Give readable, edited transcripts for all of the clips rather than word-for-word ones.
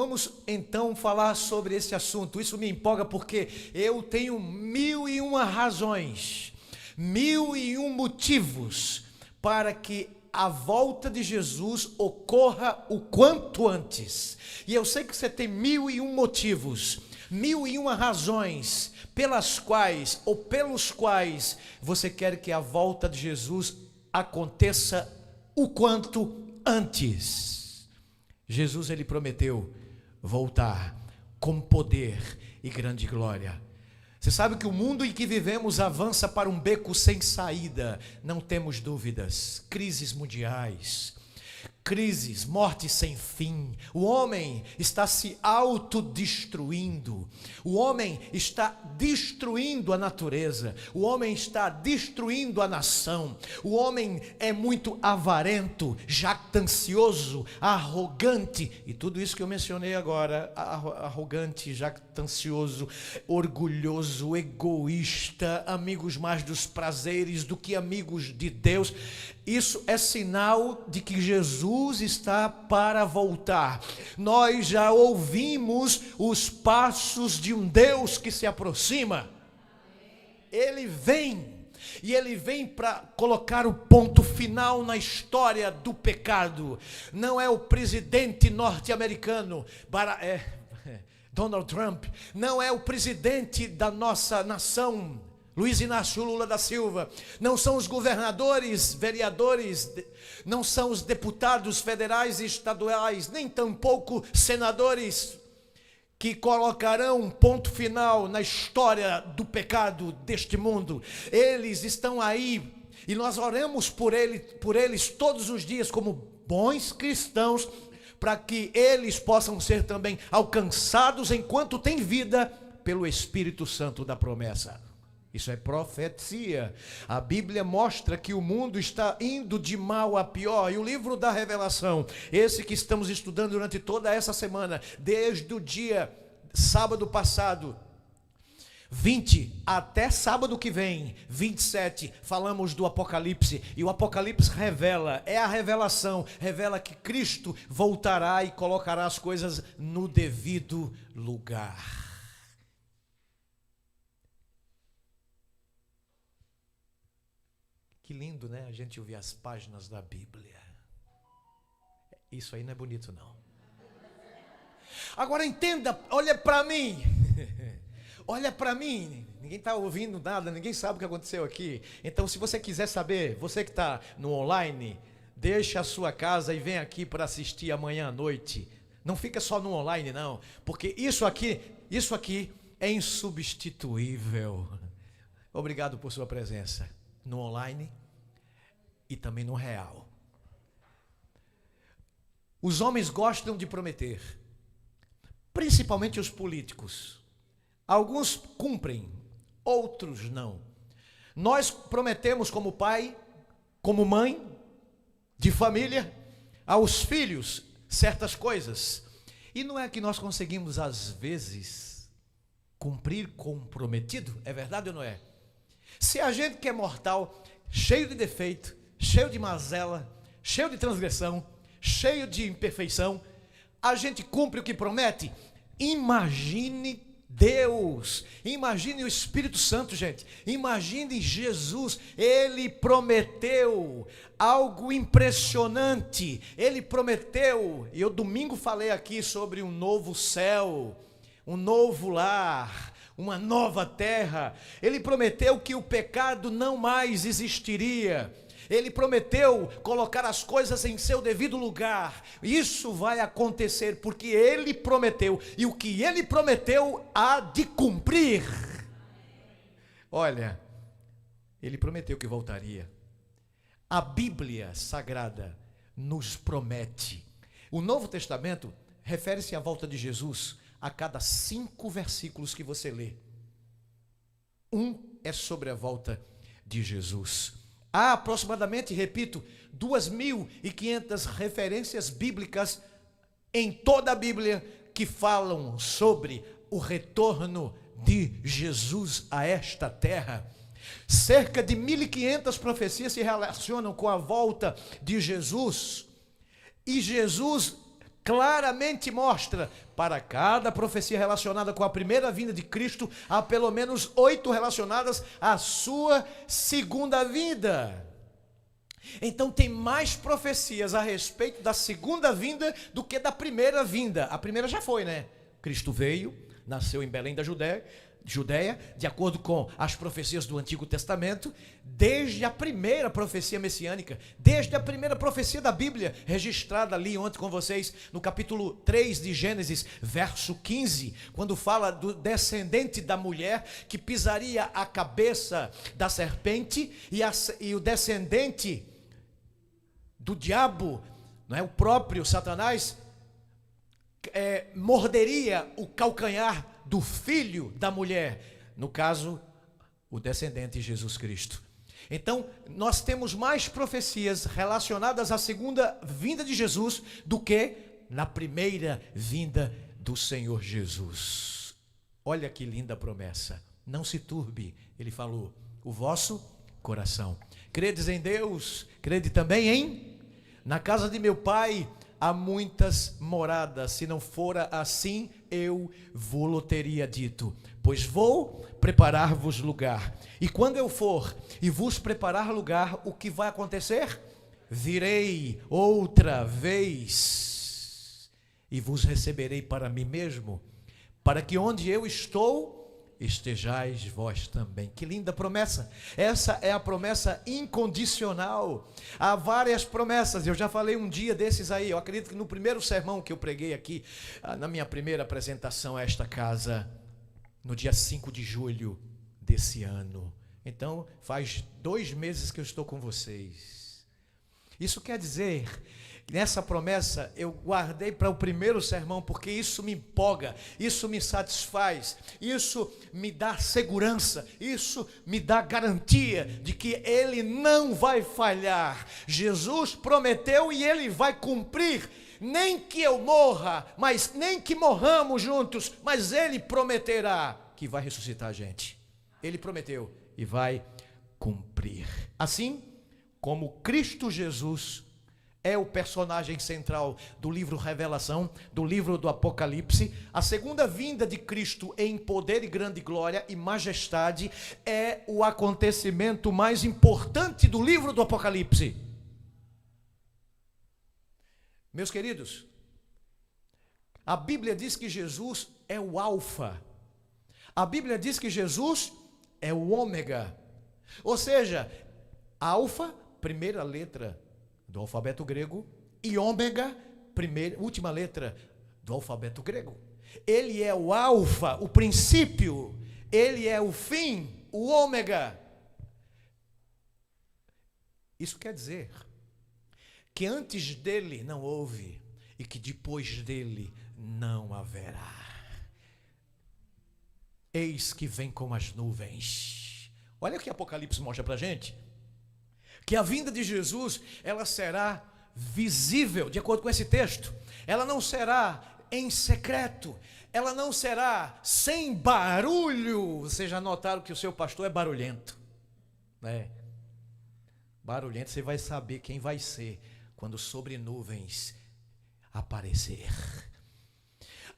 vamos então falar sobre esse assunto. Isso me empolga porque eu tenho 1001 razões, 1001 motivos para que a volta de Jesus ocorra o quanto antes. E eu sei que você tem 1001 motivos, 1001 razões pelas quais ou pelos quais você quer que a volta de Jesus aconteça o quanto antes. Jesus, ele prometeu voltar com poder e grande glória. Você sabe que o mundo em que vivemos avança para um beco sem saída, não temos dúvidas. Crises mundiais, crises, morte sem fim. O homem está se autodestruindo. O homem está destruindo a natureza. O homem está destruindo a nação. O homem é muito avarento, jactancioso, arrogante. E tudo isso que eu mencionei agora, arrogante, jactancioso, orgulhoso, egoísta, amigos mais dos prazeres do que amigos de Deus. Isso é sinal de que Jesus está para voltar. Nós já ouvimos os passos de um Deus que se aproxima. Ele vem, e ele vem para colocar o ponto final na história do pecado. Não é o presidente norte-americano, Donald Trump, não é o presidente da nossa nação, Luiz Inácio Lula da Silva, não são os governadores, vereadores, não são os deputados federais e estaduais, nem tampouco senadores que colocarão um ponto final na história do pecado deste mundo. Eles estão aí e nós oramos por eles todos os dias como bons cristãos, para que eles possam ser também alcançados enquanto têm vida pelo Espírito Santo da promessa. Isso é profecia. A Bíblia mostra que o mundo está indo de mal a pior. E o livro da Revelação, esse que estamos estudando durante toda essa semana, desde o dia sábado passado, 20 até sábado que vem, 27, falamos do Apocalipse. E o Apocalipse revela, é a revelação, revela que Cristo voltará e colocará as coisas no devido lugar. Que lindo, né? A gente ouvir as páginas da Bíblia. Isso aí não é bonito, não. Agora entenda, olha para mim. Olha para mim. Ninguém está ouvindo nada, ninguém sabe o que aconteceu aqui. Então, se você quiser saber, você que está no online, deixa a sua casa e vem aqui para assistir amanhã à noite. Não fica só no online, não. Porque isso aqui é insubstituível. Obrigado por sua presença. No online e também no real. Os homens gostam de prometer, principalmente os políticos. Alguns cumprem, outros não. Nós prometemos como pai, como mãe, de família, aos filhos certas coisas. E não é que nós conseguimos às vezes cumprir com o prometido? É verdade ou não é? Se a gente que é mortal, cheio de defeito, cheio de mazela, cheio de transgressão, cheio de imperfeição, a gente cumpre o que promete? Imagine Deus, imagine o Espírito Santo, gente, imagine Jesus. Ele prometeu algo impressionante, ele prometeu, e eu domingo falei aqui sobre um novo céu, um novo lar, uma nova terra. Ele prometeu que o pecado não mais existiria. Ele prometeu colocar as coisas em seu devido lugar. Isso vai acontecer porque ele prometeu. E o que ele prometeu há de cumprir. Olha, ele prometeu que voltaria. A Bíblia Sagrada nos promete. O Novo Testamento refere-se à volta de Jesus a cada 5 versículos que você lê. Um é sobre a volta de Jesus. Há aproximadamente, repito, 2.500 referências bíblicas em toda a Bíblia que falam sobre o retorno de Jesus a esta terra. Cerca de 1.500 profecias se relacionam com a volta de Jesus. E Jesus claramente mostra, para cada profecia relacionada com a primeira vinda de Cristo, há pelo menos 8 relacionadas à sua segunda vinda. Então tem mais profecias a respeito da segunda vinda do que da primeira vinda. A primeira já foi, né? Cristo veio, nasceu em Belém da Judéia, de acordo com as profecias do Antigo Testamento, desde a primeira profecia messiânica, desde a primeira profecia da Bíblia, registrada ali ontem com vocês, no capítulo 3 de Gênesis, verso 15, quando fala do descendente da mulher que pisaria a cabeça da serpente, e o descendente do diabo, não é, o próprio Satanás, morderia o calcanhar do filho da mulher, no caso, o descendente Jesus Cristo. Então, nós temos mais profecias relacionadas à segunda vinda de Jesus do que na primeira vinda do Senhor Jesus. Olha que linda promessa. Não se turbe, ele falou, o vosso coração. Credes em Deus, crede também em? Na casa de meu Pai há muitas moradas, se não fora assim, eu vou-lo teria dito, pois vou preparar-vos lugar, e quando eu for e vos preparar lugar, o que vai acontecer? Virei outra vez, e vos receberei para mim mesmo, para que onde eu estou, estejais vós também. Que linda promessa. Essa é a promessa incondicional. Há várias promessas, eu já falei um dia desses aí, eu acredito que no primeiro sermão que eu preguei aqui, na minha primeira apresentação a esta casa, no dia 5 de julho desse ano. Então faz 2 meses que eu estou com vocês. Isso quer dizer, nessa promessa eu guardei para o primeiro sermão, porque isso me empolga, isso me satisfaz, isso me dá segurança, isso me dá garantia de que ele não vai falhar. Jesus prometeu e ele vai cumprir, nem que eu morra, mas nem que morramos juntos, mas ele prometerá que vai ressuscitar a gente. Ele prometeu e vai cumprir. Assim como Cristo Jesus é o personagem central do livro Revelação, do livro do Apocalipse, a segunda vinda de Cristo em poder e grande glória e majestade é o acontecimento mais importante do livro do Apocalipse. Meus queridos, a Bíblia diz que Jesus é o Alfa, a Bíblia diz que Jesus é o Ômega, ou seja, Alfa, primeira letra do alfabeto grego, e ômega, última letra do alfabeto grego. Ele é o alfa, o princípio, ele é o fim, o ômega. Isso quer dizer que antes dele não houve e que depois dele não haverá. Eis que vem com as nuvens. Olha o que Apocalipse mostra pra gente. Que a vinda de Jesus, ela será visível, de acordo com esse texto. Ela não será em secreto, ela não será sem barulho. Vocês já notaram que o seu pastor é barulhento, né? Barulhento, você vai saber quem vai ser quando sobre nuvens aparecer.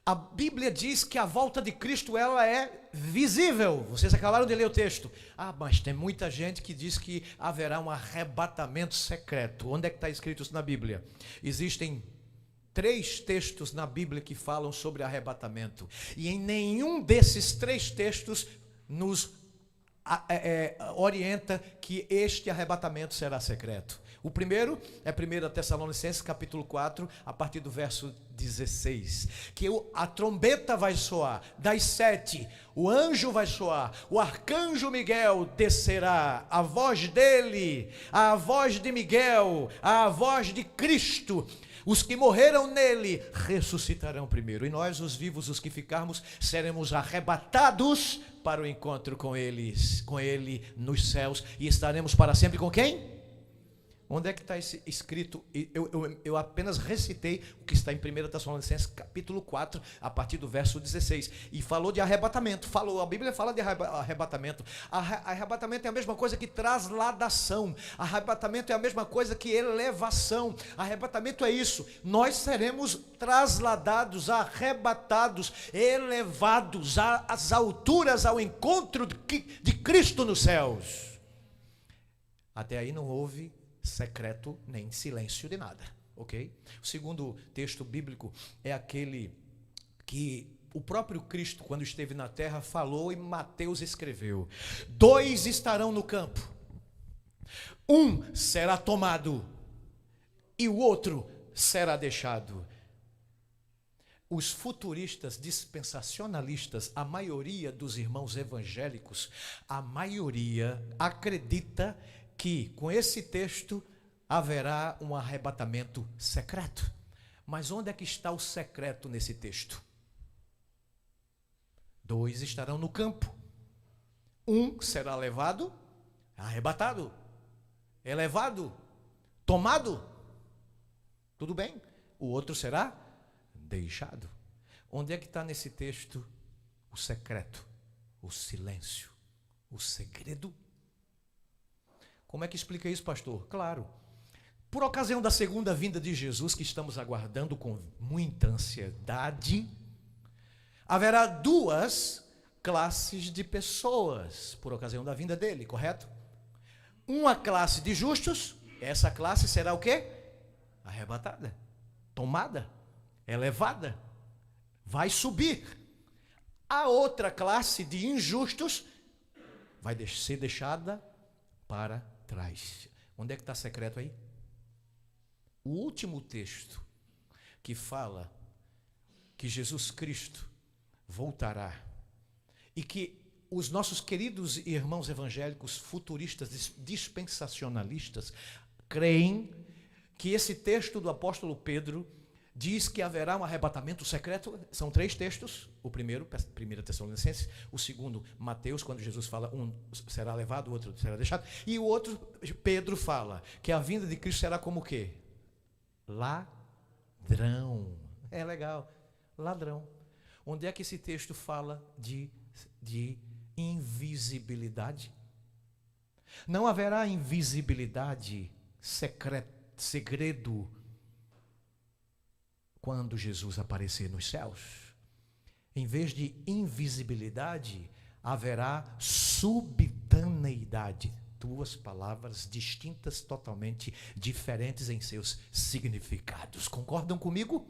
A Bíblia diz que a volta de Cristo, ela é visível. Vocês acabaram de ler o texto. Mas tem muita gente que diz que haverá um arrebatamento secreto. Onde é que está escrito isso na Bíblia? Existem 3 textos na Bíblia que falam sobre arrebatamento. E em nenhum desses 3 textos nos orienta que este arrebatamento será secreto. O primeiro é 1 Tessalonicenses capítulo 4, a partir do verso 16, que a trombeta vai soar, das 7, o anjo vai soar, o arcanjo Miguel descerá, a voz dele, a voz de Miguel, a voz de Cristo. Os que morreram nele ressuscitarão primeiro, e nós, os vivos, os que ficarmos, seremos arrebatados para o encontro com ele nos céus, e estaremos para sempre com quem? Onde é que está escrito? Eu apenas recitei o que está em 1 Tessalonicenses capítulo 4, a partir do verso 16. E falou de arrebatamento. A Bíblia fala de arrebatamento. Arrebatamento é a mesma coisa que trasladação. Arrebatamento é a mesma coisa que elevação. Arrebatamento é isso. Nós seremos trasladados, arrebatados, elevados às alturas, ao encontro de Cristo nos céus. Até aí não houve secreto nem silêncio de nada, ok? O segundo texto bíblico é aquele que o próprio Cristo, quando esteve na terra, falou e Mateus escreveu: 2 estarão no campo, um será tomado e o outro será deixado. Os futuristas dispensacionalistas, a maioria dos irmãos evangélicos, a maioria acredita que com esse texto haverá um arrebatamento secreto. Mas onde é que está o secreto nesse texto? 2 estarão no campo. Um será levado, arrebatado, elevado, tomado. Tudo bem. O outro será deixado. Onde é que está nesse texto o secreto, o silêncio, o segredo? Como é que explica isso, pastor? Claro, por ocasião da segunda vinda de Jesus, que estamos aguardando com muita ansiedade, haverá 2 classes de pessoas por ocasião da vinda dele, correto? Uma classe de justos, essa classe será o quê? Arrebatada, tomada, elevada, vai subir. A outra classe de injustos vai ser deixada para trás. Onde é que está secreto aí? O último texto que fala que Jesus Cristo voltará e que os nossos queridos irmãos evangélicos futuristas dispensacionalistas creem que esse texto do apóstolo Pedro diz que haverá um arrebatamento secreto. São 3 textos. O primeiro, 1 Tessalonicenses. O segundo, Mateus, quando Jesus fala, um será levado, o outro será deixado. E o outro, Pedro fala que a vinda de Cristo será como o quê? Ladrão. É legal. Ladrão. Onde é que esse texto fala de invisibilidade? Não haverá invisibilidade, segredo, quando Jesus aparecer nos céus. Em vez de invisibilidade, haverá subitaneidade. 2 palavras distintas, totalmente diferentes em seus significados. Concordam comigo?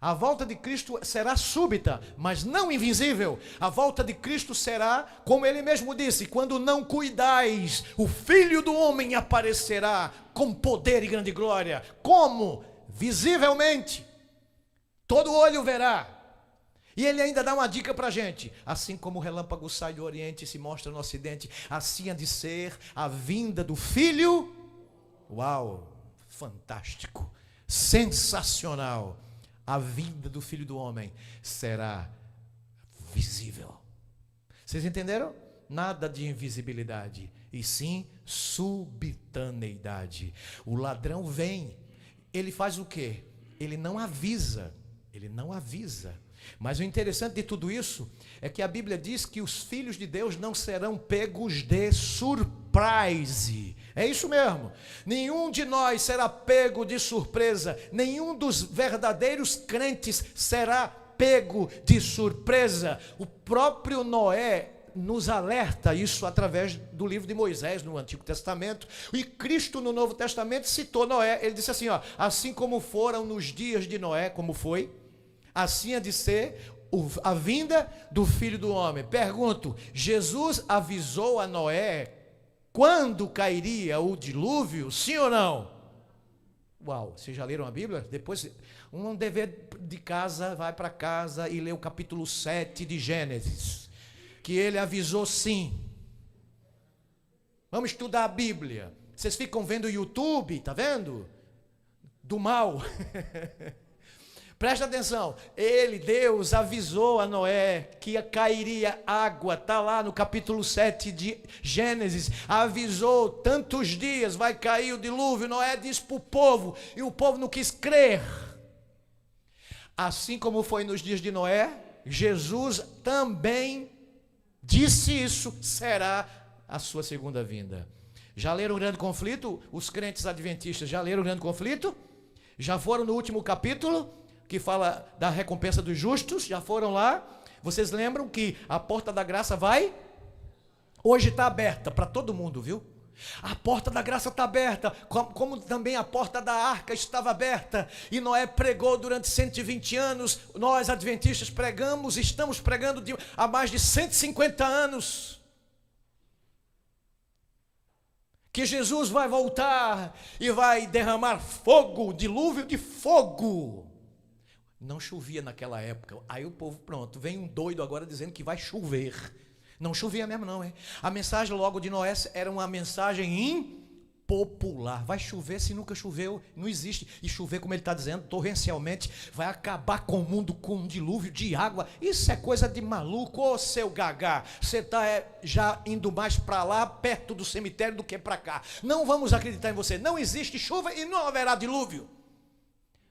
A volta de Cristo será súbita, mas não invisível. A volta de Cristo será, como ele mesmo disse, quando não cuidais, o Filho do Homem aparecerá com poder e grande glória. Como? Visivelmente. Todo olho verá. E ele ainda dá uma dica para a gente. Assim como o relâmpago sai do Oriente e se mostra no Ocidente, assim há de ser a vinda do Filho. Uau, fantástico, sensacional. A vinda do Filho do Homem será visível. Vocês entenderam? Nada de invisibilidade, e sim subitaneidade. O ladrão vem, ele faz o quê? Ele não avisa. Mas o interessante de tudo isso é que a Bíblia diz que os filhos de Deus não serão pegos de surprise. É isso mesmo. Nenhum de nós será pego de surpresa. Nenhum dos verdadeiros crentes será pego de surpresa. O próprio Noé nos alerta isso através do livro de Moisés no Antigo Testamento, e Cristo no Novo Testamento citou Noé. Ele disse assim, assim como foram nos dias de Noé, como foi, assim há de ser a vinda do Filho do Homem. Pergunto, Jesus avisou a Noé quando cairia o dilúvio, sim ou não? Uau, vocês já leram a Bíblia? Depois, um dever de casa, vai para casa e lê o capítulo 7 de Gênesis, que ele avisou sim. Vamos estudar a Bíblia. Vocês ficam vendo o YouTube, tá vendo? Do mal. Presta atenção, Deus avisou a Noé que cairia água, está lá no capítulo 7 de Gênesis, avisou, tantos dias vai cair o dilúvio. Noé disse para o povo, e o povo não quis crer. Assim como foi nos dias de Noé, Jesus também disse isso, será a sua segunda vinda. Já leram o Grande Conflito? Os crentes adventistas já leram o Grande Conflito? Já foram no último capítulo, que fala da recompensa dos justos? Já foram lá? Vocês lembram que a porta da graça hoje está aberta para todo mundo, viu? A porta da graça está aberta, como também a porta da arca estava aberta, e Noé pregou durante 120 anos, nós adventistas estamos pregando há mais de 150 anos, que Jesus vai voltar e vai derramar fogo, dilúvio de fogo. Não chovia naquela época, aí o povo, pronto, vem um doido agora dizendo que vai chover. Não chovia mesmo não, hein? A mensagem logo de Noé era uma mensagem impopular. Vai chover se nunca choveu, não existe. E chover, como ele está dizendo, torrencialmente, vai acabar com o mundo com um dilúvio de água. Isso é coisa de maluco, ô seu gagá. Você está já indo mais para lá, perto do cemitério, do que para cá. Não vamos acreditar em você. Não existe chuva e não haverá dilúvio.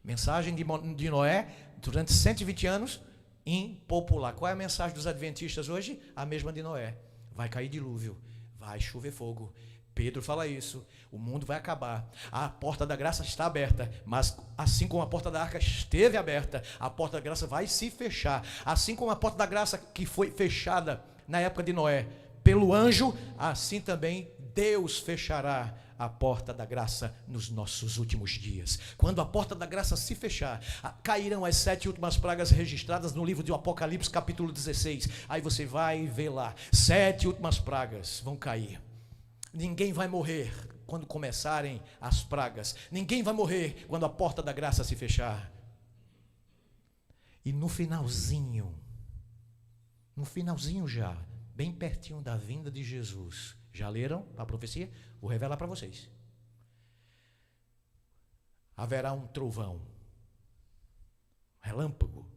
Mensagem de Noé, durante 120 anos, impopular. Qual é a mensagem dos adventistas hoje? A mesma de Noé. Vai cair dilúvio, vai chover fogo. Pedro fala isso, o mundo vai acabar. A porta da graça está aberta, mas assim como a porta da arca esteve aberta, a porta da graça vai se fechar. Assim como a porta da graça que foi fechada na época de Noé pelo anjo, assim também Deus fechará a porta da graça nos nossos últimos dias. Quando a porta da graça se fechar, cairão as 7 últimas pragas registradas no livro de Apocalipse, capítulo 16. Aí você vai ver lá, 7 últimas pragas vão cair. Ninguém vai morrer quando começarem as pragas. Ninguém vai morrer quando a porta da graça se fechar. E no finalzinho já, bem pertinho da vinda de Jesus, já leram a profecia? Vou revelar para vocês. Haverá um trovão, relâmpago,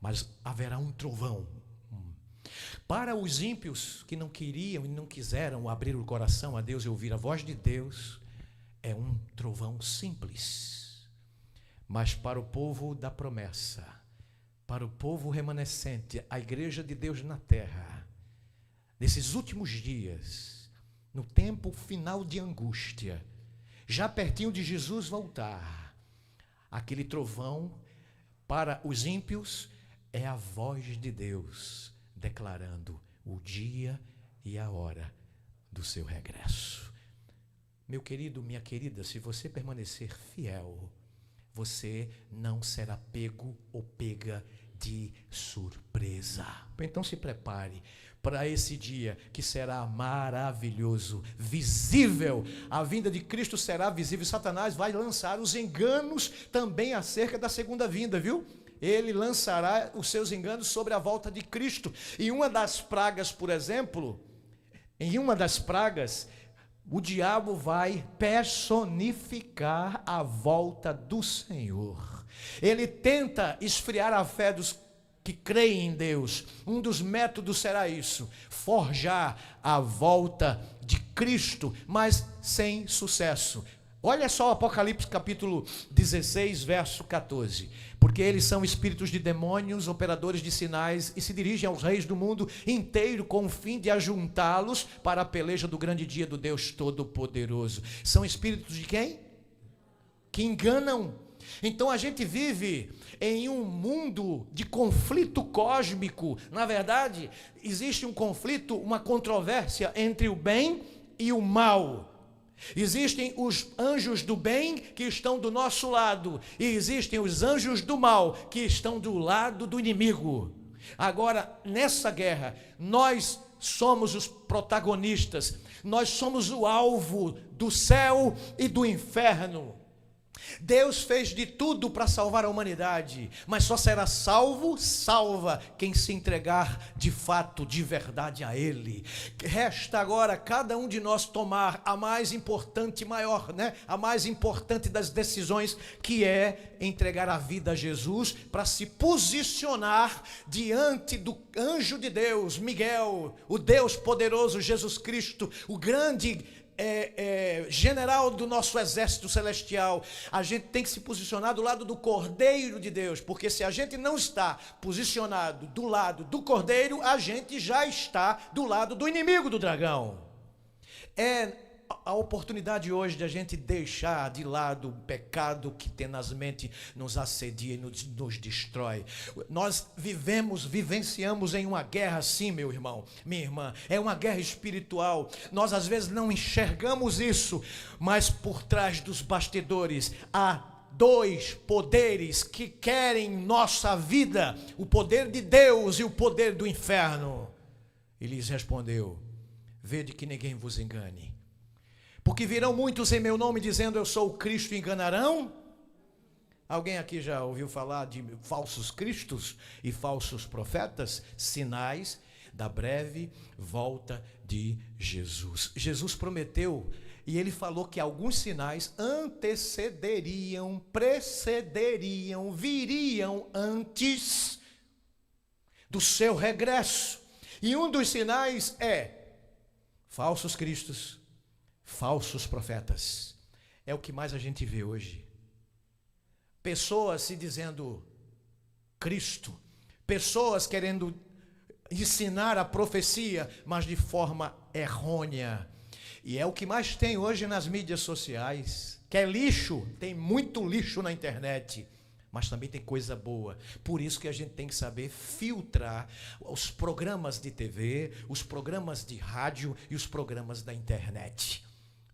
mas haverá um trovão. Para os ímpios que não queriam e não quiseram abrir o coração a Deus e ouvir a voz de Deus, é um trovão simples. Mas para o povo da promessa, para o povo remanescente, a igreja de Deus na terra, nesses últimos dias, no tempo final de angústia, já pertinho de Jesus voltar, aquele trovão para os ímpios é a voz de Deus declarando o dia e a hora do seu regresso. Meu querido, minha querida, se você permanecer fiel, você não será pego ou pega de surpresa. Então se prepare para esse dia que será maravilhoso, visível. A vinda de Cristo será visível. Satanás vai lançar os enganos também acerca da segunda vinda, viu? Ele lançará os seus enganos sobre a volta de Cristo. E uma das pragas, por exemplo, o diabo vai personificar a volta do Senhor. Ele tenta esfriar a fé dos que creem em Deus. Um dos métodos será isso: forjar a volta de Cristo, mas sem sucesso. Olha só o Apocalipse capítulo 16, verso 14. Porque eles são espíritos de demônios, operadores de sinais, e se dirigem aos reis do mundo inteiro com o fim de ajuntá-los para a peleja do grande dia do Deus Todo-Poderoso. São espíritos de quem? Que enganam. Então a gente vive em um mundo de conflito cósmico. Na verdade, existe um conflito, uma controvérsia entre o bem e o mal. Existem os anjos do bem que estão do nosso lado, e existem os anjos do mal que estão do lado do inimigo. Agora, nessa guerra, nós somos os protagonistas, nós somos o alvo do céu e do inferno. Deus fez de tudo para salvar a humanidade, mas só será salva quem se entregar de fato, de verdade a Ele. Resta agora cada um de nós tomar a mais importante, maior, a mais importante das decisões, que é entregar a vida a Jesus, para se posicionar diante do anjo de Deus, Miguel, o Deus poderoso, Jesus Cristo, o grande general do nosso exército celestial. A gente tem que se posicionar do lado do Cordeiro de Deus, porque se a gente não está posicionado do lado do Cordeiro, a gente já está do lado do inimigo do dragão. É a oportunidade hoje de a gente deixar de lado o pecado que tenazmente nos assedia e nos destrói. Nós vivenciamos em uma guerra, sim, meu irmão, minha irmã, é uma guerra espiritual. Nós às vezes não enxergamos isso, mas por trás dos bastidores há dois poderes que querem nossa vida: o poder de Deus e o poder do inferno. E lhes respondeu: vede que ninguém vos engane. Porque virão muitos em meu nome dizendo eu sou o Cristo e enganarão. Alguém aqui já ouviu falar de falsos cristos e falsos profetas? Sinais da breve volta de Jesus. Jesus prometeu e ele falou que alguns sinais precederiam, viriam antes do seu regresso. E um dos sinais é falsos cristos, falsos profetas. É o que mais a gente vê hoje. Pessoas se dizendo Cristo, pessoas querendo ensinar a profecia, mas de forma errônea. E é o que mais tem hoje nas mídias sociais. Que é lixo, tem muito lixo na internet, mas também tem coisa boa. Por isso que a gente tem que saber filtrar os programas de TV, os programas de rádio e os programas da internet.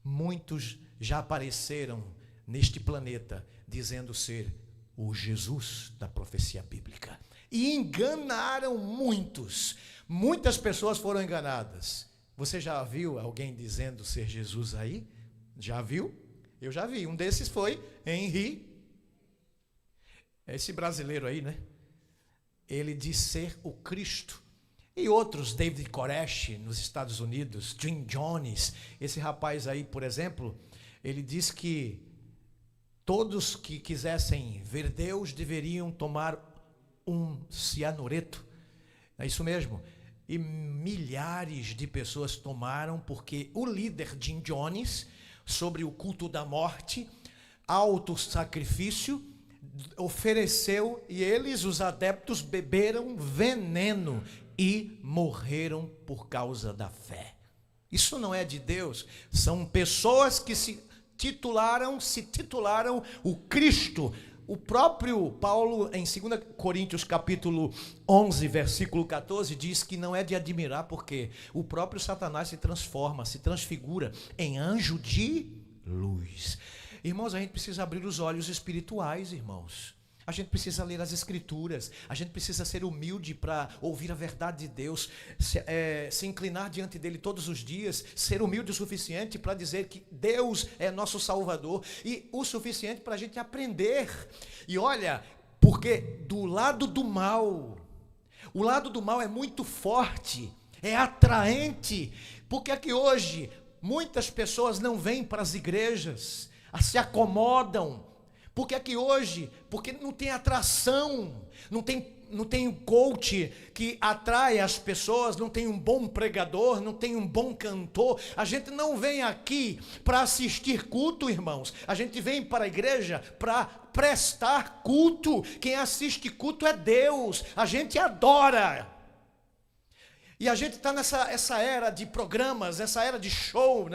Muitos já apareceram neste planeta dizendo ser o Jesus da profecia bíblica. E enganaram muitos. Muitas pessoas foram enganadas. Você já viu alguém dizendo ser Jesus aí? Já viu? Eu já vi. Um desses foi Henry. Esse brasileiro aí, Ele diz ser o Cristo. E outros, David Koresh, nos Estados Unidos, Jim Jones, esse rapaz aí, por exemplo, ele diz que todos que quisessem ver Deus deveriam tomar um cianureto. É isso mesmo. E milhares de pessoas tomaram, porque o líder Jim Jones, sobre o culto da morte, auto-sacrifício, ofereceu, e eles, os adeptos, beberam veneno e morreram por causa da fé. Isso não é de Deus. São pessoas que se titularam o Cristo. O próprio Paulo, em 2 Coríntios capítulo 11, versículo 14, diz que não é de admirar, porque o próprio Satanás se transfigura em anjo de luz. Irmãos, a gente precisa abrir os olhos espirituais, irmãos. A gente precisa ler as Escrituras, a gente precisa ser humilde para ouvir a verdade de Deus, se inclinar diante dele todos os dias, ser humilde o suficiente para dizer que Deus é nosso Salvador e o suficiente para a gente aprender. E olha, porque do lado do mal, o lado do mal é muito forte, é atraente. Porque é que hoje muitas pessoas não vêm para as igrejas, se acomodam? Porque é que hoje, porque não tem atração, não tem um coach que atrai as pessoas, não tem um bom pregador, não tem um bom cantor. A gente não vem aqui para assistir culto, irmãos. A gente vem para a igreja para prestar culto. Quem assiste culto é Deus. A gente adora. E a gente está nessa era de programas, essa era de show,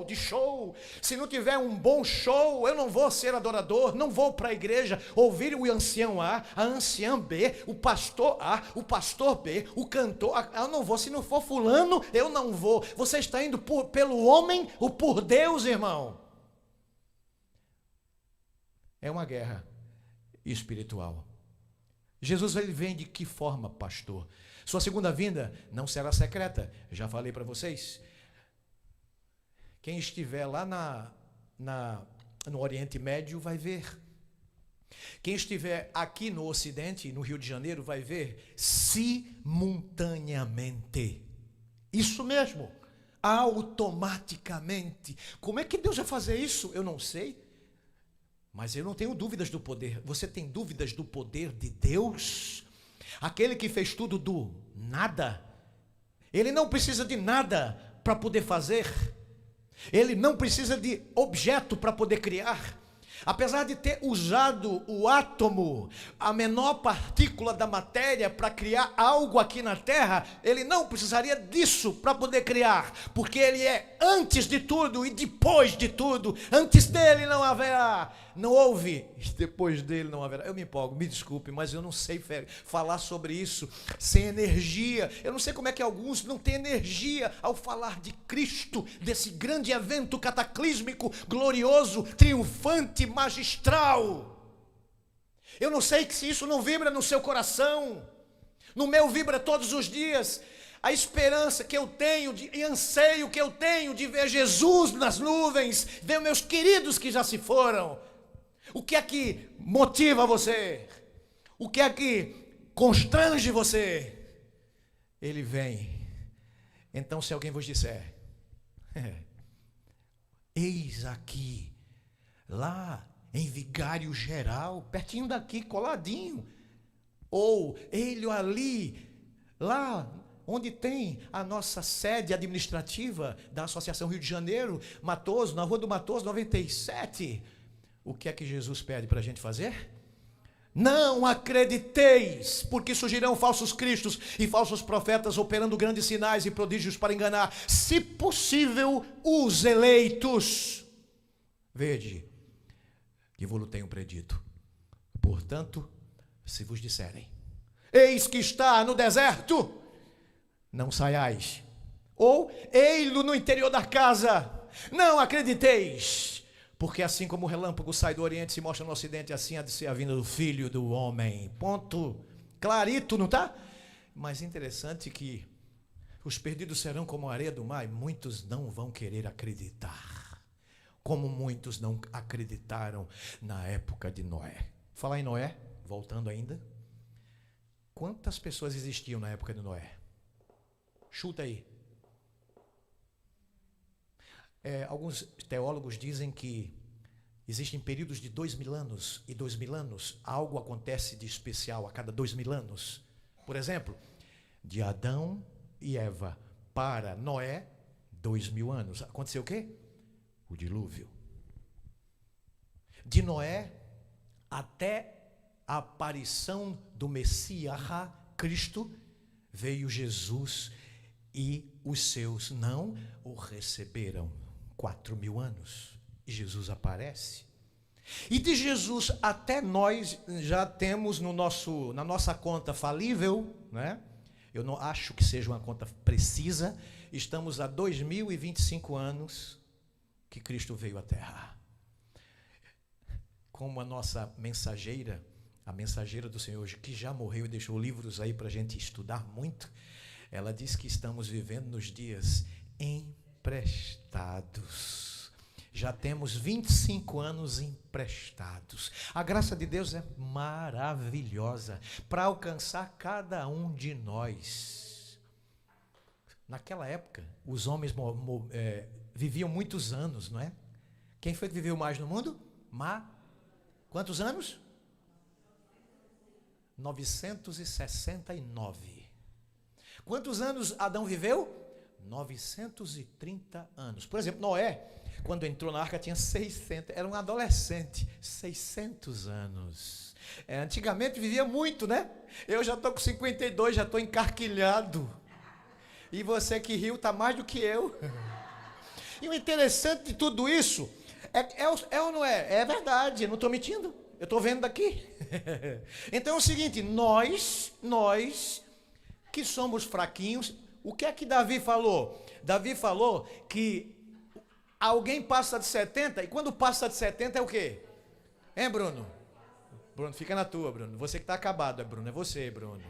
De show. Se não tiver um bom show, eu não vou ser adorador, não vou para a igreja ouvir o ancião A, a anciã B, o pastor A, o pastor B, o cantor A. Eu não vou. Se não for fulano, eu não vou. Você está indo pelo homem ou por Deus, irmão? É uma guerra espiritual. Jesus, ele vem de que forma, pastor? Sua segunda vinda não será secreta. Já falei para vocês. Quem estiver lá no Oriente Médio vai ver. Quem estiver aqui no Ocidente, no Rio de Janeiro, vai ver simultaneamente. Isso mesmo, automaticamente. Como é que Deus vai fazer isso? Eu não sei. Mas eu não tenho dúvidas do poder. Você tem dúvidas do poder de Deus? Aquele que fez tudo do nada. Ele não precisa de nada para poder fazer. Ele não precisa de objeto para poder criar. Apesar de ter usado o átomo, a menor partícula da matéria, para criar algo aqui na Terra, ele não precisaria disso para poder criar, porque ele é antes de tudo e depois de tudo. Antes dele não haverá, não houve, depois dele não haverá. Eu me empolgo, me desculpe, mas eu não sei falar sobre isso sem energia. Eu não sei como é que alguns não têm energia ao falar de Cristo, desse grande evento cataclísmico, glorioso, triunfante, magistral. Eu não sei que se isso não vibra no seu coração. No meu vibra todos os dias. A esperança que eu tenho e anseio que eu tenho de ver Jesus nas nuvens, ver meus queridos que já se foram. O que é que motiva você? O que é que constrange você? Ele vem. Então, se alguém vos disser, eis aqui, lá em Vigário Geral, pertinho daqui, coladinho, ou ele ali, lá onde tem a nossa sede administrativa da Associação Rio de Janeiro, Matoso, na Rua do Matoso, 97, o que é que Jesus pede para a gente fazer? Não acrediteis, porque surgirão falsos cristos e falsos profetas operando grandes sinais e prodígios para enganar, se possível, os eleitos. Vede, que vos tenho predito. Portanto, se vos disserem, eis que está no deserto, não saiais. Ou, ei-lo no interior da casa, não acrediteis. Porque assim como o relâmpago sai do Oriente e se mostra no Ocidente, assim há de ser a vinda do Filho do Homem. Ponto. Clarito, não está? Mas interessante que os perdidos serão como a areia do mar e muitos não vão querer acreditar. Como muitos não acreditaram na época de Noé. Falar em Noé, voltando ainda. Quantas pessoas existiam na época de Noé? Chuta aí. Alguns teólogos dizem que existem períodos de 2000 anos, e 2000 anos, algo acontece de especial a cada 2000 anos. Por exemplo, de Adão e Eva para Noé, 2000 anos. Aconteceu o quê? O dilúvio. De Noé até a aparição do Messias, Cristo, veio Jesus e os seus não o receberam. 4000 anos. E Jesus aparece. E de Jesus até nós já temos na nossa conta falível, né? Eu não acho que seja uma conta precisa. Estamos há 2025 anos que Cristo veio à Terra. Como a nossa mensageira, a mensageira do Senhor, que já morreu e deixou livros aí para a gente estudar muito, ela diz que estamos vivendo nos dias emprestados. Já temos 25 anos emprestados. A graça de Deus é maravilhosa para alcançar cada um de nós. Naquela época, os homens viviam muitos anos, não é? Quem foi que viveu mais no mundo? Quantos anos? 969. Quantos anos Adão viveu? 930 anos. Por exemplo, Noé, quando entrou na arca, tinha 600, era um adolescente, 600 anos. Antigamente vivia muito, né? Eu já estou com 52, já estou encarquilhado. E você que riu está mais do que eu. E o interessante de tudo isso, é ou não é? É verdade, eu não estou mentindo. Eu estou vendo daqui. Então é o seguinte, nós que somos fraquinhos, o que é que Davi falou? Davi falou que alguém passa de 70, e quando passa de 70 é o quê? Hein, Bruno? Bruno, fica na tua, Bruno. Você que está acabado, Bruno. É você, Bruno.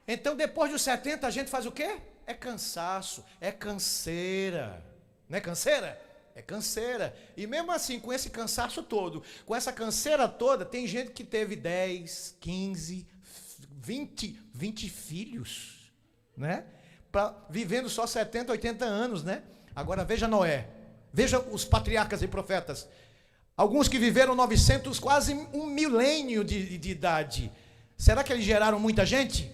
Então, depois dos 70, a gente faz o quê? É cansaço, é canseira. Não é canseira? É canseira. E mesmo assim, com esse cansaço todo, com essa canseira toda, tem gente que teve 10, 15, 20 filhos, né? Vivendo só 70, 80 anos, né? Agora veja Noé. Veja os patriarcas e profetas. Alguns que viveram 900, quase um milênio de idade. Será que eles geraram muita gente?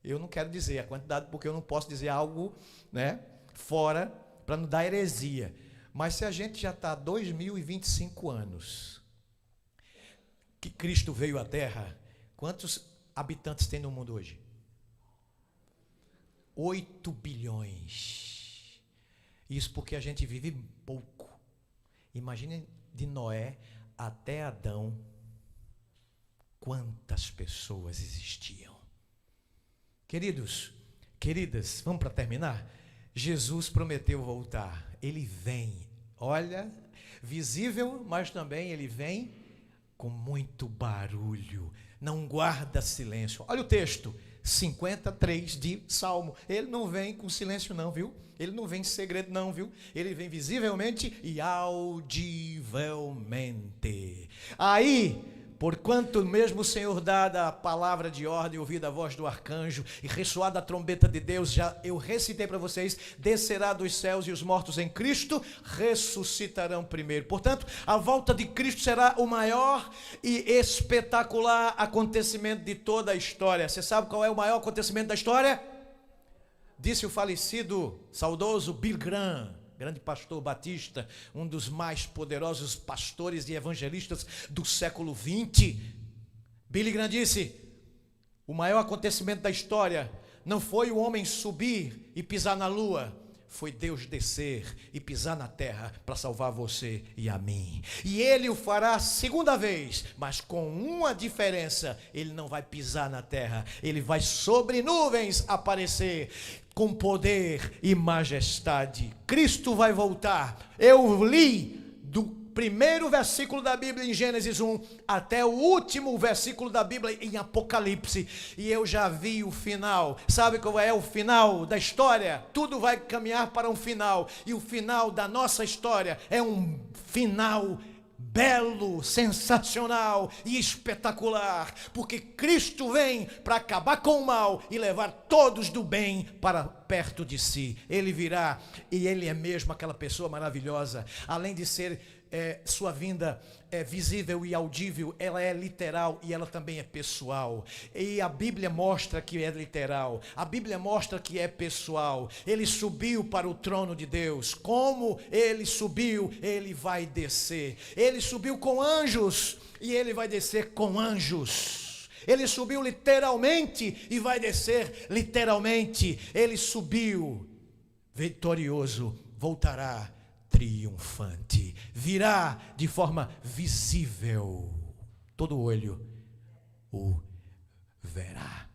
Eu não quero dizer a quantidade, porque eu não posso dizer algo, né, fora, para não dar heresia. Mas se a gente já está há 2025 anos que Cristo veio à Terra, quantos habitantes tem no mundo hoje? 8 bilhões. Isso porque a gente vive pouco. Imagine de Noé até Adão, quantas pessoas existiam. Queridos, queridas, vamos para terminar? Jesus prometeu voltar. Ele vem, olha, visível, mas também ele vem com muito barulho. Não guarda silêncio. Olha o texto, 53 de Salmo. Ele não vem com silêncio não, viu? Ele não vem em segredo não, viu? Ele vem visivelmente e audivelmente. Aí, porquanto mesmo o Senhor dada a palavra de ordem, ouvida a voz do arcanjo e ressoada a trombeta de Deus, já eu recitei para vocês, descerá dos céus e os mortos em Cristo ressuscitarão primeiro. Portanto, a volta de Cristo será o maior e espetacular acontecimento de toda a história. Você sabe qual é o maior acontecimento da história? Disse o falecido, saudoso Billy Graham, grande pastor batista, um dos mais poderosos pastores e evangelistas do século 20. Billy Graham disse: o maior acontecimento da história não foi o homem subir e pisar na lua, foi Deus descer e pisar na terra para salvar você e a mim. E ele o fará a segunda vez, mas com uma diferença: ele não vai pisar na terra, ele vai sobre nuvens aparecer com poder e majestade. Cristo vai voltar. Eu li do primeiro versículo da Bíblia em Gênesis 1 até o último versículo da Bíblia em Apocalipse, e eu já vi o final. Sabe qual é o final da história? Tudo vai caminhar para um final, e o final da nossa história é um final belo, sensacional e espetacular, porque Cristo vem para acabar com o mal e levar todos do bem para perto de si. Ele virá e ele é mesmo aquela pessoa maravilhosa. Além de ser sua vinda é visível e audível, ela é literal e ela também é pessoal. E a Bíblia mostra que é literal, a Bíblia mostra que é pessoal. Ele subiu para o trono de Deus. Como ele subiu, ele vai descer. Ele subiu com anjos e ele vai descer com anjos. Ele subiu literalmente e vai descer literalmente. Ele subiu vitorioso, voltará triunfante, virá de forma visível, todo olho o verá.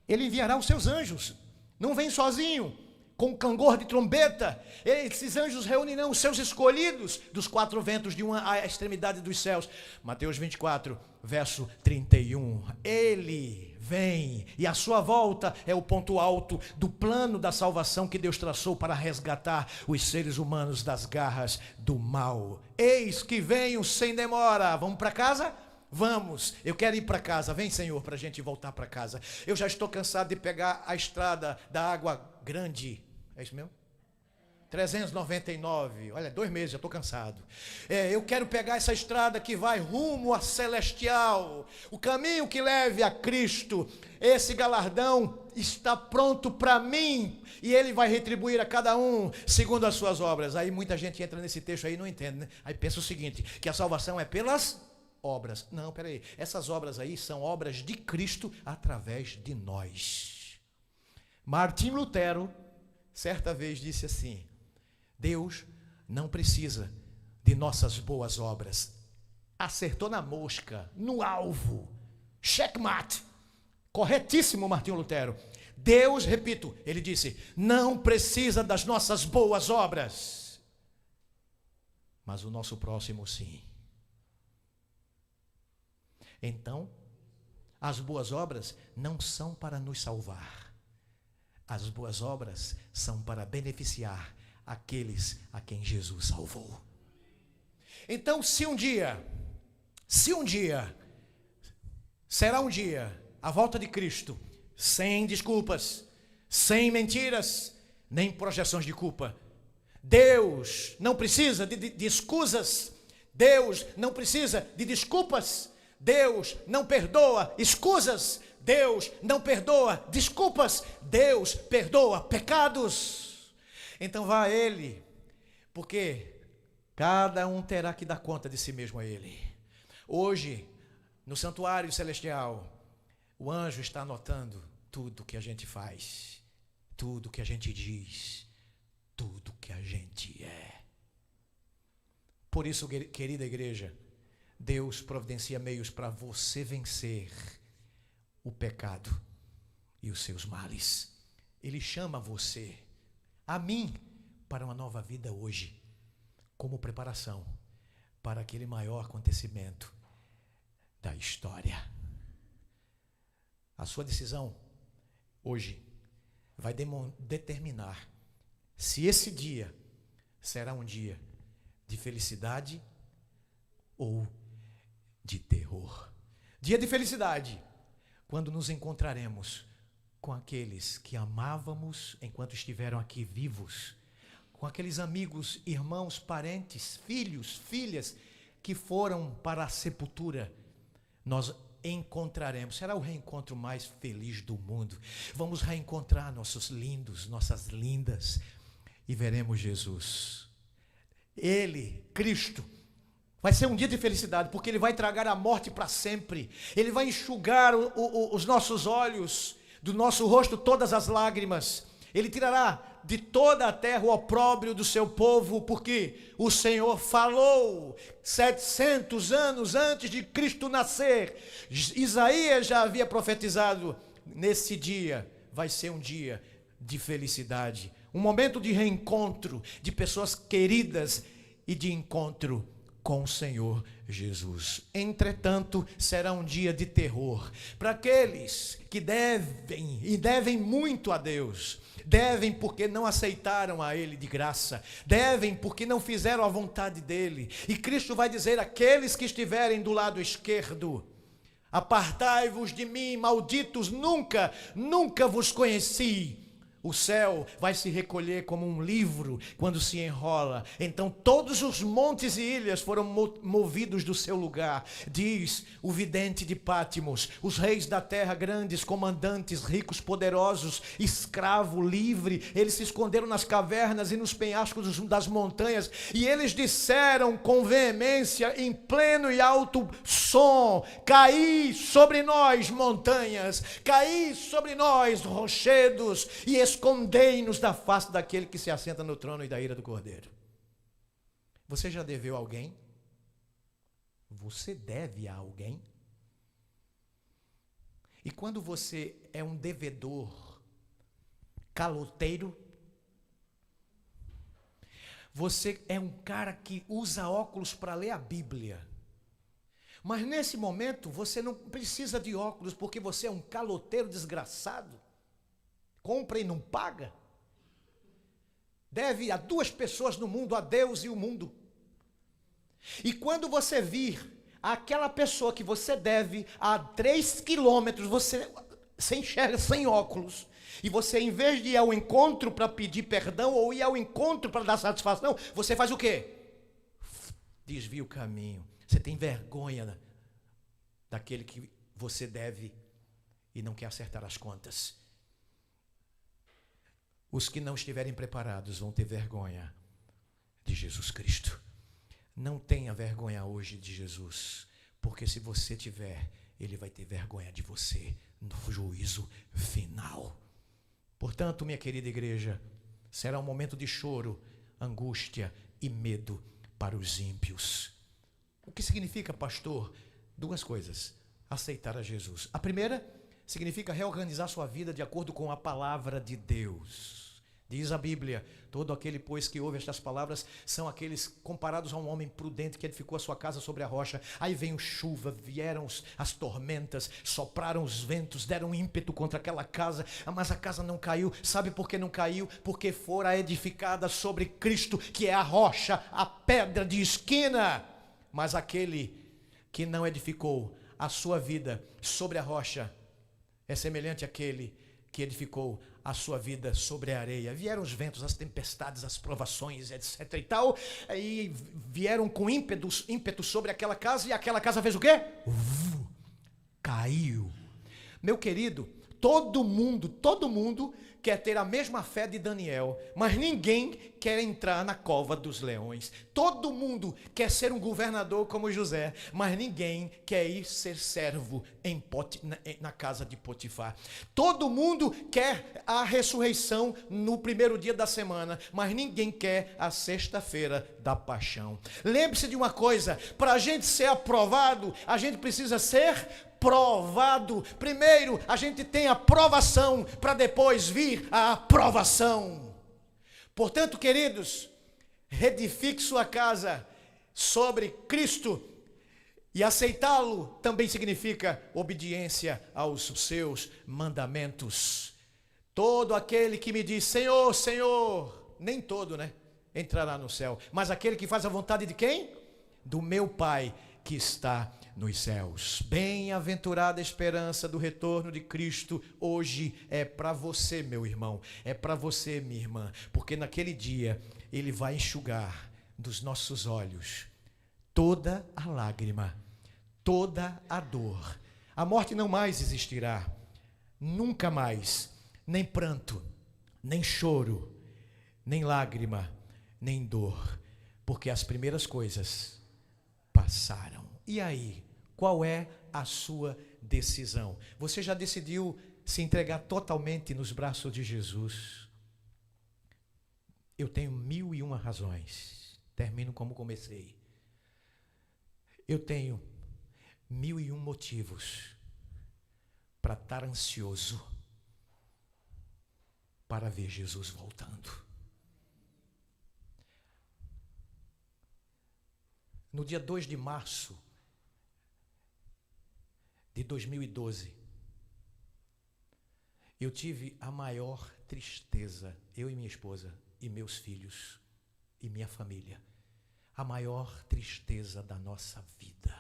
Ele enviará os seus anjos, não vem sozinho, com clangor de trombeta. Esses anjos reunirão os seus escolhidos dos 4 ventos, de uma à extremidade dos céus. Mateus 24, verso 31. Ele vem, e a sua volta é o ponto alto do plano da salvação que Deus traçou para resgatar os seres humanos das garras do mal. Eis que venho sem demora. Vamos para casa? Vamos, eu quero ir para casa. Vem, Senhor, para a gente voltar para casa. Eu já estou cansado de pegar a estrada da Água Grande. É isso mesmo? 399, olha, 2 meses, já estou cansado. Eu quero pegar essa estrada que vai rumo a Celestial, o caminho que leve a Cristo. Esse galardão está pronto para mim, e Ele vai retribuir a cada um segundo as suas obras. Aí muita gente entra nesse texto aí e não entende, né? Aí pensa o seguinte, que a salvação é pelas obras. Não, peraí, essas obras aí são obras de Cristo através de nós. Martim Lutero certa vez disse assim: Deus não precisa de nossas boas obras. Acertou na mosca, no alvo. Checkmate. Corretíssimo, Martinho Lutero. Deus, repito, ele disse, não precisa das nossas boas obras, mas o nosso próximo sim. Então, as boas obras não são para nos salvar. As boas obras são para beneficiar aqueles a quem Jesus salvou. Então, se um dia, será um dia, a volta de Cristo, sem desculpas, sem mentiras, nem projeções de culpa. Deus não precisa de escusas, Deus não precisa de desculpas, Deus não perdoa escusas, Deus não perdoa desculpas, Deus perdoa pecados. Então vá a Ele, porque cada um terá que dar conta de si mesmo a Ele. Hoje, no santuário celestial, o anjo está anotando tudo que a gente faz, tudo que a gente diz, tudo que a gente é. Por isso, querida igreja, Deus providencia meios para você vencer o pecado e os seus males. Ele chama você, a mim, para uma nova vida hoje, como preparação para aquele maior acontecimento da história. A sua decisão hoje vai determinar se esse dia será um dia de felicidade ou de terror. Dia de felicidade, quando nos encontraremos com aqueles que amávamos enquanto estiveram aqui vivos, com aqueles amigos, irmãos, parentes, filhos, filhas que foram para a sepultura. Nós encontraremos, será o reencontro mais feliz do mundo. Vamos reencontrar nossos lindos, nossas lindas, e veremos Jesus. Ele, Cristo, vai ser um dia de felicidade, porque Ele vai tragar a morte para sempre. Ele vai enxugar os nossos olhos, do nosso rosto todas as lágrimas. Ele tirará de toda a terra o opróbrio do seu povo, porque o Senhor falou 700 anos antes de Cristo nascer. Isaías já havia profetizado, nesse dia vai ser um dia de felicidade, um momento de reencontro de pessoas queridas e de encontro com o Senhor Jesus. Entretanto, será um dia de terror para aqueles que devem muito a Deus. Devem porque não aceitaram a Ele de graça. Devem porque não fizeram a vontade dEle. E Cristo vai dizer àqueles que estiverem do lado esquerdo: apartai-vos de mim, malditos, nunca vos conheci. O céu vai se recolher como um livro quando se enrola. Então todos os montes e ilhas foram movidos do seu lugar. Diz o vidente de Pátimos: os reis da terra, grandes, comandantes, ricos, poderosos, escravo, livre, eles se esconderam nas cavernas e nos penhascos das montanhas. E eles disseram com veemência, em pleno e alto som: caí sobre nós, montanhas, caí sobre nós, rochedos, e escondei-nos da face daquele que se assenta no trono e da ira do Cordeiro. Você já deveu a alguém? Você deve a alguém? E quando você é um devedor, caloteiro, você é um cara que usa óculos para ler a Bíblia. Mas nesse momento você não precisa de óculos, porque você é um caloteiro desgraçado. Compra e não paga. Deve a duas pessoas no mundo, a Deus e o mundo. E quando você vir aquela pessoa que você deve a 3 quilômetros, você enxerga sem óculos. E você, em vez de ir ao encontro para pedir perdão ou ir ao encontro para dar satisfação, você faz o quê? Desvia o caminho. Você tem vergonha daquele que você deve e não quer acertar as contas. Os que não estiverem preparados vão ter vergonha de Jesus Cristo. Não tenha vergonha hoje de Jesus, porque se você tiver, Ele vai ter vergonha de você no juízo final. Portanto, minha querida igreja, será um momento de choro, angústia e medo para os ímpios. O que significa, pastor? 2 coisas: aceitar a Jesus. A primeira significa reorganizar sua vida de acordo com a palavra de Deus. Diz a Bíblia: todo aquele, pois, que ouve estas palavras são aqueles comparados a um homem prudente que edificou a sua casa sobre a rocha. Aí veio chuva, vieram as tormentas, sopraram os ventos, deram ímpeto contra aquela casa, mas a casa não caiu. Sabe por que não caiu? Porque fora edificada sobre Cristo, que é a rocha, a pedra de esquina. Mas aquele que não edificou a sua vida sobre a rocha é semelhante àquele que edificou a sua vida sobre a areia. Vieram os ventos, as tempestades, as provações, etc e tal, e vieram com ímpeto sobre aquela casa, e aquela casa fez o quê? Caiu. Meu querido, todo mundo quer ter a mesma fé de Daniel, mas ninguém quer entrar na cova dos leões. Todo mundo quer ser um governador como José, mas ninguém quer ir ser servo na casa de Potifar. Todo mundo quer a ressurreição no primeiro dia da semana, mas ninguém quer a sexta-feira da paixão. Lembre-se de uma coisa: para a gente ser aprovado, a gente precisa ser provado. Primeiro a gente tem a provação, para depois vir a aprovação. Portanto, queridos, reedifique sua casa sobre Cristo, e aceitá-lo também significa obediência aos seus mandamentos. Todo aquele que me diz Senhor, Senhor, nem todo, entrará no céu, mas aquele que faz a vontade de quem? Do meu Pai que está nos céus. Bem-aventurada a esperança do retorno de Cristo. Hoje é para você, meu irmão, é para você, minha irmã, porque naquele dia Ele vai enxugar dos nossos olhos toda a lágrima, toda a dor. A morte não mais existirá, nunca mais, nem pranto, nem choro, nem lágrima, nem dor, porque as primeiras coisas passaram. E aí, qual é a sua decisão? Você já decidiu se entregar totalmente nos braços de Jesus? Eu tenho 1001 razões. Termino como comecei. Eu tenho 1001 motivos para estar ansioso para ver Jesus voltando. No dia 2 de março de 2012, eu tive a maior tristeza, eu e minha esposa, e meus filhos, e minha família, a maior tristeza da nossa vida.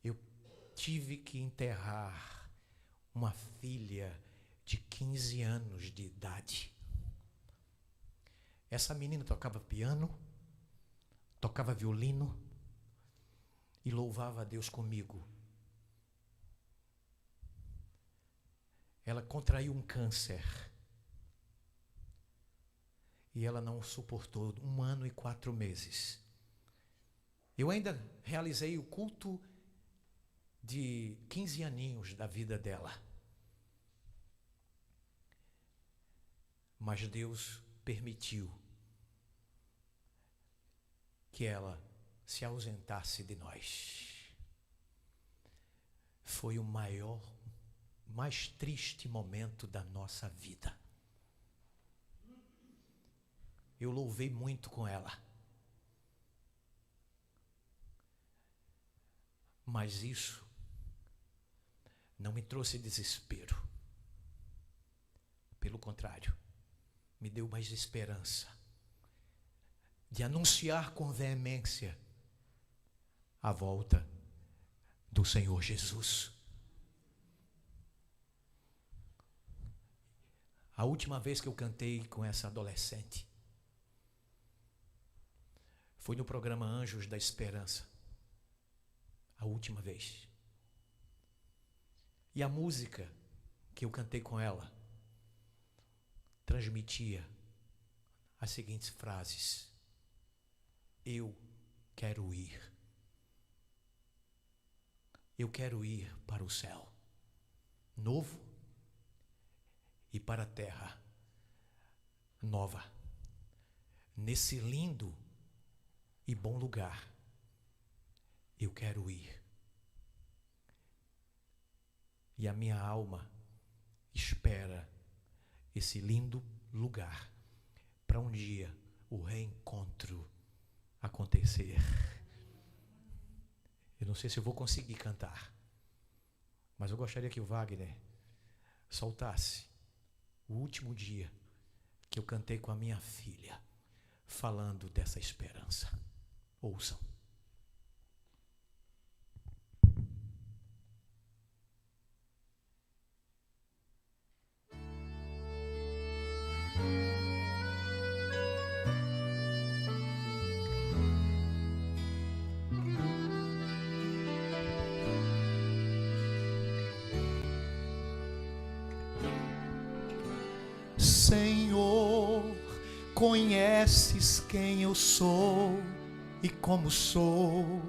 Eu tive que enterrar uma filha de 15 anos de idade. Essa menina tocava piano, tocava violino e louvava a Deus comigo. Ela contraiu um câncer e ela não suportou 1 ano e 4 meses. Eu ainda realizei o culto de 15 aninhos da vida dela. Mas Deus permitiu que ela se ausentasse de nós. Foi o mais triste momento da nossa vida. Eu louvei muito com ela, mas isso não me trouxe desespero. Pelo contrário, me deu mais esperança de anunciar com veemência a volta do Senhor Jesus. A última vez que eu cantei com essa adolescente foi no programa Anjos da Esperança. A última vez. E a música que eu cantei com ela transmitia as seguintes frases: eu quero ir. Eu quero ir para o céu novo e para a terra nova, nesse lindo e bom lugar. Eu quero ir. E a minha alma espera esse lindo lugar para um dia o reencontro acontecer. Eu não sei se eu vou conseguir cantar, mas eu gostaria que o Wagner soltasse o último dia que eu cantei com a minha filha, falando dessa esperança. Ouçam. Senhor, conheces quem eu sou e como sou.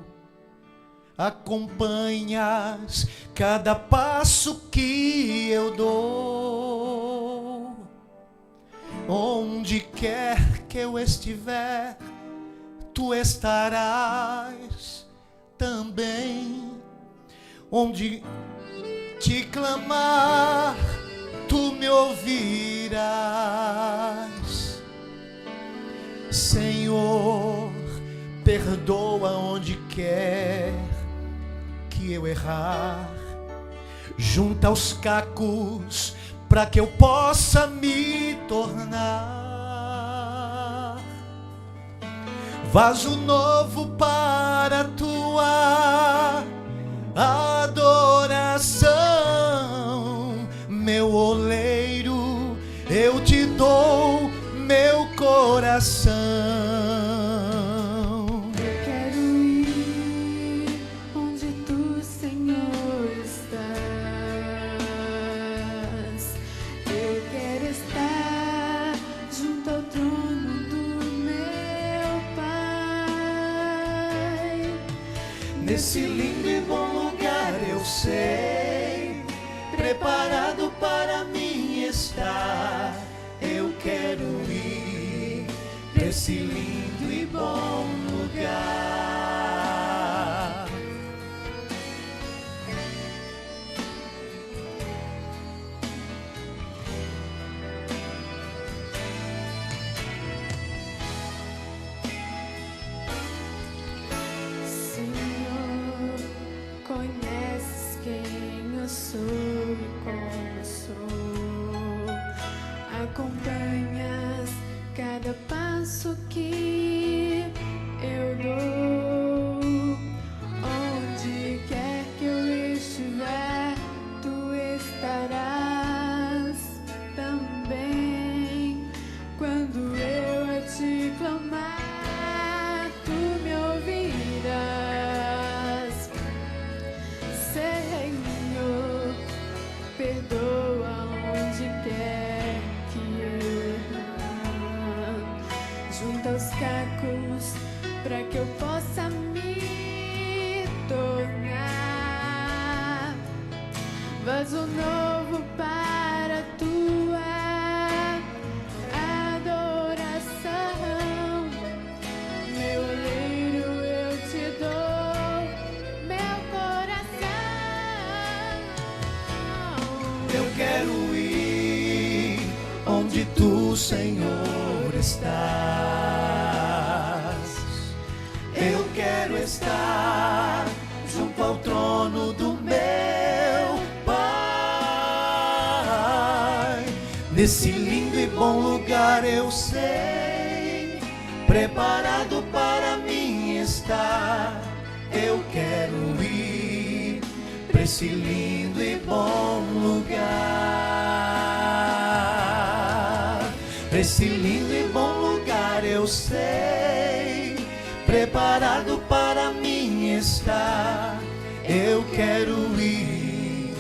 Acompanhas cada passo que eu dou. Onde quer que eu estiver, tu estarás também. Onde te clamar, tu me ouvirás. Senhor, perdoa onde quer que eu errar. Junta os cacos para que eu possa me tornar vaso novo para a tua adoração. Meu oleiro, eu te dou meu coração. Eu quero ir onde tu, Senhor, estás. Eu quero estar junto ao trono do meu Pai. Nesse lindo e bom lugar eu sei, preparado para mim estar. Eu quero ir para esse lindo e bom lugar. Senhor, conheces quem eu sou e como sou. Acompanhas cada passo que eu dou. Onde quer que eu estiver, tu estarás também. Quando eu a te clamar, tu me ouvirás. Senhor, perdoa onde quer que eu errar. Junta os cacos para que eu possa me tornar vaso novo para a tua adoração. Meu oleiro, eu te dou meu coração. Eu quero ir onde tu, Senhor, estás. Eu quero estar junto ao trono do meu Pai. Nesse lindo e bom lugar eu sei, preparado para mim estar. Eu quero ir para esse lindo e bom lugar. Para esse lindo e bom lugar eu sei, preparado para mim estar. Eu quero ir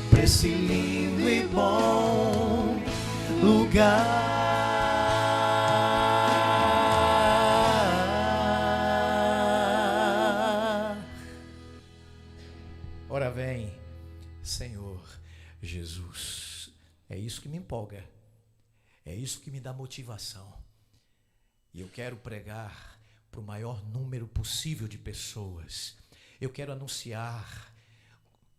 para esse lindo e bom lugar. Ora vem, Senhor Jesus. É isso que me empolga. É isso que me dá motivação. E eu quero pregar para o maior número possível de pessoas. Eu quero anunciar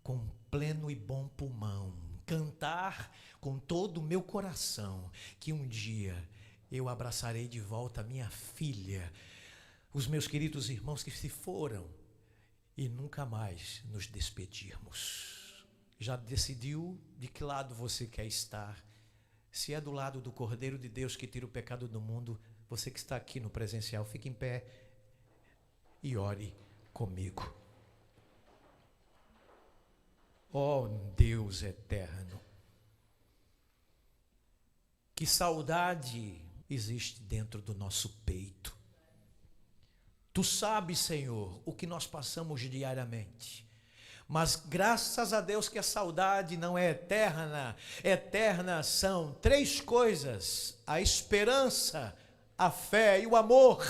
com pleno e bom pulmão cantar com todo o meu coração que um dia eu abraçarei de volta a minha filha, os meus queridos irmãos que se foram e nunca mais nos despedirmos. Já decidiu de que lado você quer estar? Se é do lado do Cordeiro de Deus que tira o pecado do mundo, você que está aqui no presencial, fique em pé e ore comigo. Ó Deus eterno, que saudade existe dentro do nosso peito. Tu sabes, Senhor, o que nós passamos diariamente. Mas graças a Deus que a saudade não é eterna. Eternas são 3 coisas: a esperança, a fé e o amor.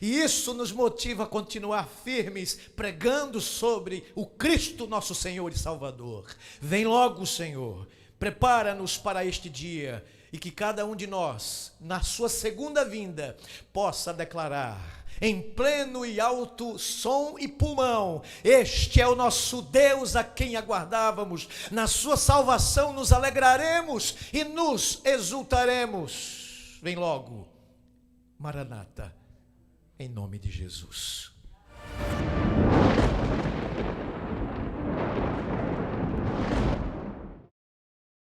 E isso nos motiva a continuar firmes, pregando sobre o Cristo nosso Senhor e Salvador. Vem logo, Senhor, prepara-nos para este dia, e que cada um de nós, na sua segunda vinda, possa declarar em pleno e alto som e pulmão: este é o nosso Deus a quem aguardávamos, na sua salvação nos alegraremos e nos exultaremos. Vem logo, Maranata, em nome de Jesus.